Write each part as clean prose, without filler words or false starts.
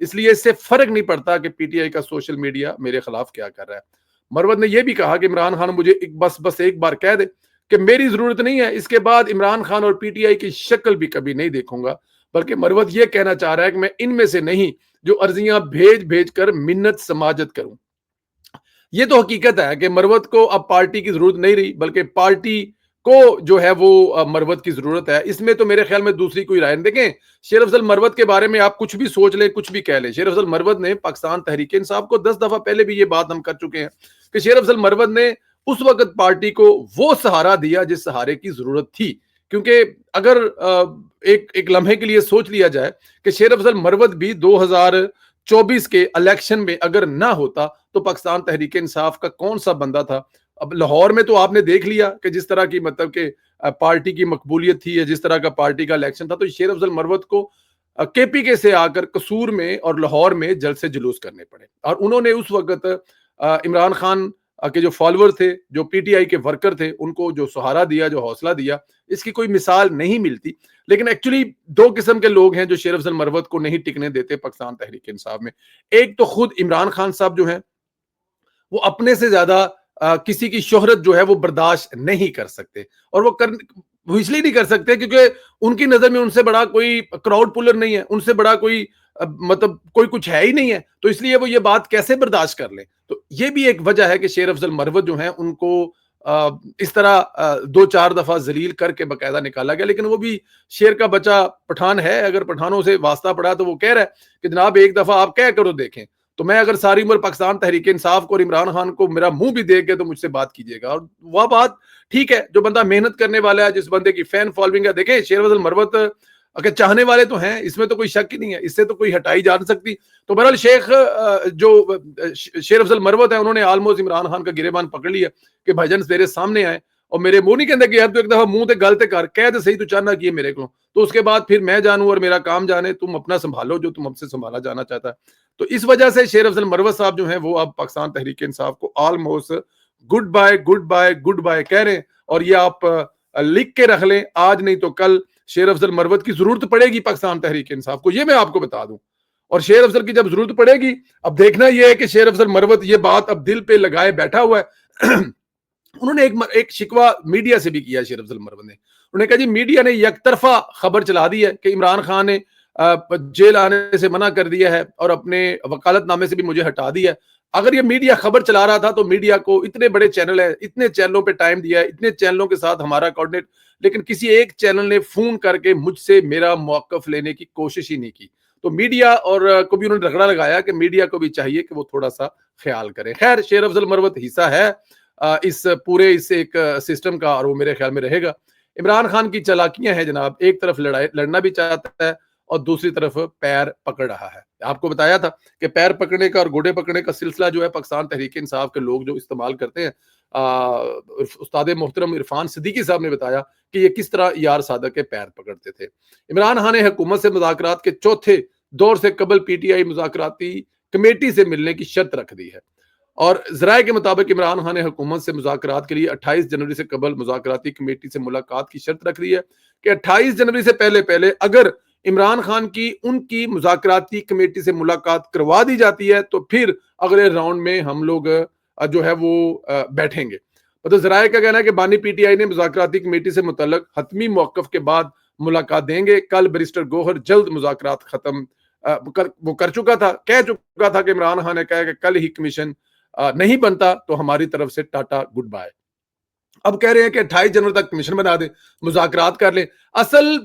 اس لیے اس سے فرق نہیں پڑتا کہ پی ٹی آئی کا سوشل میڈیا میرے خلاف کیا کر رہا ہے۔ مروت نے یہ بھی کہا کہ عمران خان مجھے بس ایک بار کہہ دے کہ میری ضرورت نہیں ہے، اس کے بعد عمران خان اور پی ٹی آئی کی شکل بھی کبھی نہیں دیکھوں گا، بلکہ مروت یہ کہنا چاہ رہا ہے کہ میں ان میں سے نہیں جو عرضیاں بھیج کر منت سماجت کروں۔ یہ تو حقیقت ہے کہ مروت کو اب پارٹی کی ضرورت نہیں رہی، بلکہ پارٹی کو جو ہے وہ مروت کی ضرورت ہے۔ اس میں تو میرے خیال میں دوسری کوئی رائے نہیں۔ دیکھیں شیر افضل مروت کے بارے میں آپ کچھ بھی سوچ لیں، کچھ بھی کہہ لیں، شیر افضل مروت نے پاکستان تحریک انصاف کو 10 دفعہ پہلے بھی یہ بات ہم کر چکے ہیں کہ شیر افضل مروت نے اس وقت پارٹی کو وہ سہارا دیا جس سہارے کی ضرورت تھی، کیونکہ اگر ایک لمحے کے لیے سوچ لیا جائے کہ شیر افضل مروت بھی 2024 کے الیکشن میں اگر نہ ہوتا تو پاکستان تحریک انصاف کا کون سا بندہ تھا۔ اب لاہور میں تو آپ نے دیکھ لیا کہ جس طرح کی مطلب کہ پارٹی کی مقبولیت تھی یا جس طرح کا پارٹی کا الیکشن تھا، تو شیر افضل مروت کو کے پی کے سے آ کر قصور میں اور لاہور میں جلد سے جلوس کرنے پڑے، اور انہوں نے اس وقت عمران خان کے جو فالوور تھے، جو پی ٹی آئی کے ورکر تھے، ان کو جو سہارا دیا، جو حوصلہ دیا، اس کی کوئی مثال نہیں ملتی۔ لیکن ایکچولی دو قسم کے لوگ ہیں جو شیر افضل مروت کو نہیں ٹکنے دیتے پاکستان تحریک انصاف میں۔ ایک تو خود عمران خان صاحب جو ہیں وہ اپنے سے زیادہ کسی کی شہرت جو ہے وہ برداشت نہیں کر سکتے، اور وہ اس لیے نہیں کر سکتے کیونکہ ان کی نظر میں ان سے بڑا کوئی کراؤڈ پولر نہیں ہے، ان سے بڑا کوئی مطلب کوئی کچھ ہے ہی نہیں ہے، تو اس لیے وہ یہ بات کیسے برداشت کر لیں۔ تو یہ بھی ایک وجہ ہے کہ شیر افضل مروت جو ہیں ان کو اس طرح 2-4 دفعہ ذلیل کر کے باقاعدہ نکالا گیا، لیکن وہ بھی شیر کا بچہ پٹھان ہے، اگر پٹھانوں سے واسطہ پڑا تو وہ کہہ رہا ہے کہ جناب ایک دفعہ آپ کہہ کرو دیکھیں، تو میں اگر ساری عمر پاکستان تحریک انصاف کو اور عمران خان کو میرا منہ بھی دیکھ گئے تو مجھ سے بات کیجیے گا۔ اور وہ بات ٹھیک ہے، جو بندہ محنت کرنے والا ہے، جس بندے کی فین فالوئنگ ہے، دیکھیں شیر افضل مروت اگر چاہنے والے تو ہیں، اس میں تو کوئی شک ہی نہیں ہے، اس سے تو کوئی ہٹائی جا نہیں سکتی۔ تو بہرحال جو شیر افضل مروت ہے، انہوں نے آلموسٹ عمران خان کا گریبان پکڑ لیا کہ بھائی جان میرے سامنے آئے اور میرے منہ نہیں کہتے کہ یار تو ایک دفعہ منہ تے گل تے کر کہہ دے صحیح، تو چاہنا کیے میرے کو، تو اس کے بعد پھر میں جانوں اور میرا کام جانے، تم اپنا سنبھالو جو تم اب سے سنبھالا جانا چاہتا ہے۔ تو اس وجہ سے شیر افضل مروت صاحب جو ہیں وہ اب پاکستان تحریک انصاف کو almost goodbye goodbye goodbye کہہ رہے ہیں، اور یہ آپ لکھ کے رکھ لیں، آج نہیں تو کل شیر افضل مروت کی ضرورت پڑے گی پاکستان تحریک انصاف کو، یہ میں آپ کو بتا دوں۔ اور شیر افضل کی جب ضرورت پڑے گی، اب دیکھنا یہ ہے کہ شیر افضل مروت یہ بات اب دل پہ لگائے بیٹھا ہوا ہے۔ انہوں نے ایک شکوہ میڈیا سے بھی کیا شیر افضل مروت نے، انہوں نے کہا جی میڈیا نے یک طرفہ خبر چلا دی ہے کہ عمران خان نے جیل آنے سے منع کر دیا ہے اور اپنے وکالت نامے سے بھی مجھے ہٹا دیا ہے۔ اگر یہ میڈیا خبر چلا رہا تھا تو میڈیا کو اتنے بڑے چینل ہیں، اتنے چینلوں پہ ٹائم دیا ہے، اتنے چینلوں کے ساتھ ہمارا کوآرڈینیٹ، لیکن کسی ایک چینل نے فون کر کے مجھ سے میرا موقف لینے کی کوشش ہی نہیں کی۔ تو میڈیا اور کو بھی انہوں نے رگڑا لگایا کہ میڈیا کو بھی چاہیے کہ وہ تھوڑا سا خیال کرے۔ خیر شیر افضل مروت حصہ ہے اس پورے اس ایک سسٹم کا، اور وہ میرے خیال میں رہے گا۔ عمران خان کی چالاکیاں ہیں جناب، ایک طرف لڑنا بھی چاہتا ہے اور دوسری طرف پیر پکڑ رہا ہے۔ آپ کو بتایا تھا کہ پیر پکڑنے کا اور گوڑے پکڑنے کا سلسلہ جو ہے پاکستان تحریک انصاف کے لوگ جو استعمال کرتے ہیں، استاد محترم عرفان صدیقی صاحب نے بتایا کہ یہ کس طرح یار صادق کے پیر پکڑتے تھے۔ عمران خان نے حکومت سے مذاکرات کے چوتھے دور سے قبل پی ٹی آئی مذاکراتی کمیٹی سے ملنے کی شرط رکھ دی ہے، اور ذرائع کے مطابق عمران خان نے حکومت سے مذاکرات کے لیے 28 جنوری سے قبل مذاکراتی کمیٹی سے ملاقات کی شرط رکھ دی ہے کہ 28 جنوری سے پہلے اگر عمران خان کی ان کی مذاکراتی کمیٹی سے ملاقات کروا دی جاتی ہے تو پھر اگلے راؤنڈ میں ہم لوگ جو ہے وہ بیٹھیں گے۔ مطلب ذرائع کا کہنا ہے کہ بانی پی ٹی آئی نے مذاکراتی کمیٹی سے متعلق حتمی موقف کے بعد ملاقات دیں گے۔ کل بیرسٹر گوہر جلد مذاکرات ختم وہ کر چکا تھا، کہہ چکا تھا کہ عمران خان نے کہا کہ کل ہی کمیشن نہیں بنتا تو ہماری طرف سے ٹاٹا گڈ بائے۔ اب کہہ رہے ہیں کہ 28 جنوری تک کمیشن بنا دیں، مذاکرات کر لیں۔ اصل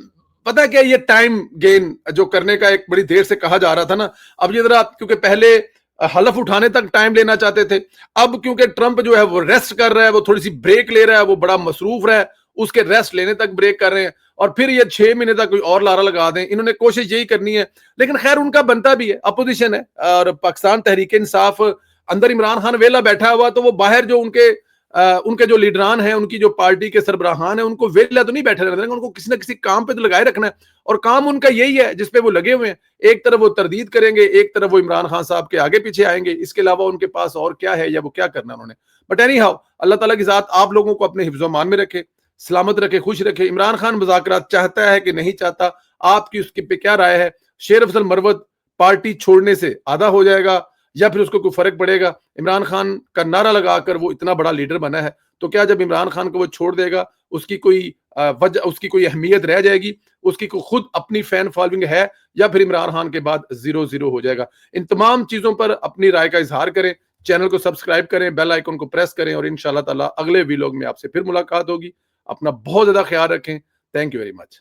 پتہ کیا، یہ ٹائم گین جو کرنے کا ایک بڑی دیر سے کہا جا رہا تھا نا، اب یہ ذرا کیونکہ پہلے حلف اٹھانے تک ٹائم لینا چاہتے تھے، اب کیونکہ ٹرمپ جو ہے وہ ریسٹ کر رہا ہے، وہ تھوڑی سی بریک لے رہا ہے، وہ بڑا مصروف رہا ہے، اس کے ریسٹ لینے تک بریک کر رہے ہیں، اور پھر یہ 6 مہینے تک کوئی اور لارا لگا دیں، انہوں نے کوشش یہی کرنی ہے۔ لیکن خیر ان کا بنتا بھی ہے، اپوزیشن ہے، اور پاکستان تحریک انصاف اندر عمران خان ویلا بیٹھا ہوا تو وہ باہر جو ان کے جو لیڈران ہیں، ان کی جو پارٹی کے سربراہان ہیں، ان کو ویلا تو نہیں بیٹھے رہنا، ان کو کسی نہ کسی کام پہ تو لگائے رکھنا ہے، اور کام ان کا یہی ہے جس پہ وہ لگے ہوئے ہیں۔ ایک طرف وہ تردید کریں گے، ایک طرف وہ عمران خان صاحب کے آگے پیچھے آئیں گے، اس کے علاوہ ان کے پاس اور کیا ہے یا وہ کیا کرنا انہوں نے۔ بٹ اینی ہاؤ، اللہ تعالیٰ کی ذات آپ لوگوں کو اپنے حفظ و امان میں رکھے، سلامت رکھے، خوش رکھے۔ عمران خان مذاکرات چاہتا ہے کہ نہیں چاہتا، آپ کی اس پہ کیا رائے ہے؟ شیر افضل مروت پارٹی چھوڑنے سے آدھا ہو جائے گا یا پھر اس کو کوئی فرق پڑے گا؟ عمران خان کا نعرہ لگا کر وہ اتنا بڑا لیڈر بنا ہے، تو کیا جب عمران خان کو وہ چھوڑ دے گا اس کی کوئی وجہ، اس کی کوئی اہمیت رہ جائے گی؟ اس کی کوئی خود اپنی فین فالوئنگ ہے یا پھر عمران خان کے بعد 0-0 ہو جائے گا؟ ان تمام چیزوں پر اپنی رائے کا اظہار کریں، چینل کو سبسکرائب کریں، بیل آئیکن کو پریس کریں، اور انشاءاللہ تعالی اگلے ویلوگ میں آپ سے پھر ملاقات ہوگی۔ اپنا بہت زیادہ خیال رکھیں۔ Thank you very much.